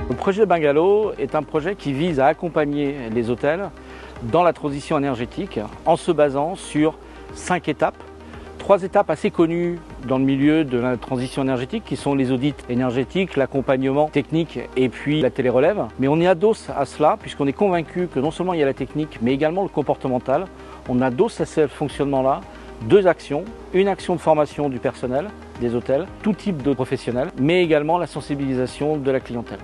Le projet Bungalow est un projet qui vise à accompagner les hôtels dans la transition énergétique en se basant sur 5 étapes. 3 étapes assez connues dans le milieu de la transition énergétique qui sont les audits énergétiques, l'accompagnement technique et puis la télérelève. Mais on y adosse à cela puisqu'on est convaincu que non seulement il y a la technique mais également le comportemental. On adosse à ce fonctionnement-là 2 actions, une action de formation du personnel des hôtels, tout type de professionnels, mais également la sensibilisation de la clientèle.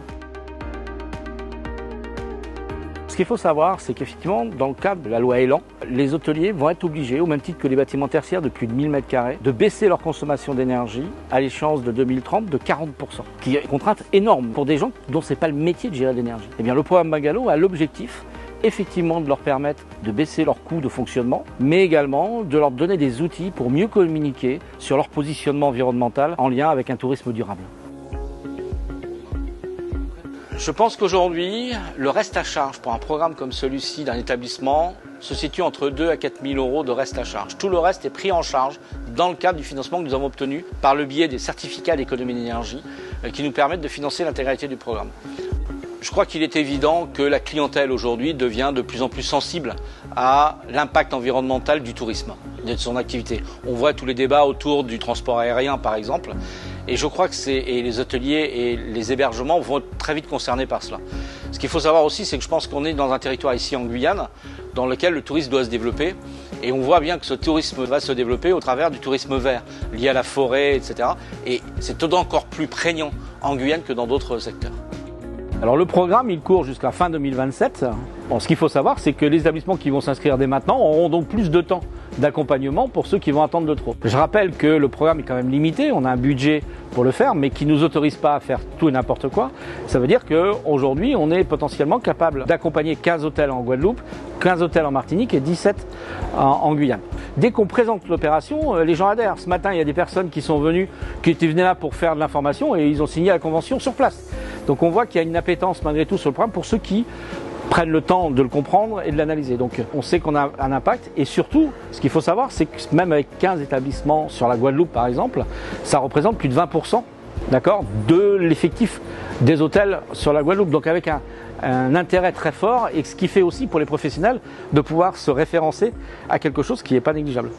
Ce qu'il faut savoir, c'est qu'effectivement, dans le cadre de la loi Elan, les hôteliers vont être obligés, au même titre que les bâtiments tertiaires de plus de 1000 m², de baisser leur consommation d'énergie à l'échéance de 2030 de 40%, qui est une contrainte énorme pour des gens dont ce n'est pas le métier de gérer l'énergie. Eh bien, le programme Bungalow a l'objectif effectivement de leur permettre de baisser leurs coûts de fonctionnement, mais également de leur donner des outils pour mieux communiquer sur leur positionnement environnemental en lien avec un tourisme durable. Je pense qu'aujourd'hui, le reste à charge pour un programme comme celui-ci d'un établissement se situe entre 2 à 4 000 € de reste à charge. Tout le reste est pris en charge dans le cadre du financement que nous avons obtenu par le biais des certificats d'économie d'énergie qui nous permettent de financer l'intégralité du programme. Je crois qu'il est évident que la clientèle aujourd'hui devient de plus en plus sensible à l'impact environnemental du tourisme, de son activité. On voit tous les débats autour du transport aérien par exemple, et je crois que les hôteliers et les hébergements vont être très vite concernés par cela. Ce qu'il faut savoir aussi, c'est que je pense qu'on est dans un territoire ici en Guyane, dans lequel le tourisme doit se développer, et on voit bien que ce tourisme va se développer au travers du tourisme vert, lié à la forêt, etc. Et c'est encore plus prégnant en Guyane que dans d'autres secteurs. Alors le programme, il court jusqu'à fin 2027. Bon, ce qu'il faut savoir, c'est que les établissements qui vont s'inscrire dès maintenant auront donc plus de temps d'accompagnement pour ceux qui vont attendre de trop. Je rappelle que le programme est quand même limité, on a un budget pour le faire, mais qui ne nous autorise pas à faire tout et n'importe quoi. Ça veut dire qu'aujourd'hui, on est potentiellement capable d'accompagner 15 hôtels en Guadeloupe, 15 hôtels en Martinique et 17 en Guyane. Dès qu'on présente l'opération, les gens adhèrent. Ce matin, il y a des personnes qui sont venues, qui étaient venues là pour faire de l'information et ils ont signé la convention sur place. Donc on voit qu'il y a une appétence malgré tout sur le programme pour ceux qui prennent le temps de le comprendre et de l'analyser. Donc on sait qu'on a un impact et surtout, ce qu'il faut savoir, c'est que même avec 15 établissements sur la Guadeloupe par exemple, ça représente plus de 20% de l'effectif des hôtels sur la Guadeloupe. Donc avec un intérêt très fort et ce qui fait aussi pour les professionnels de pouvoir se référencer à quelque chose qui n'est pas négligeable.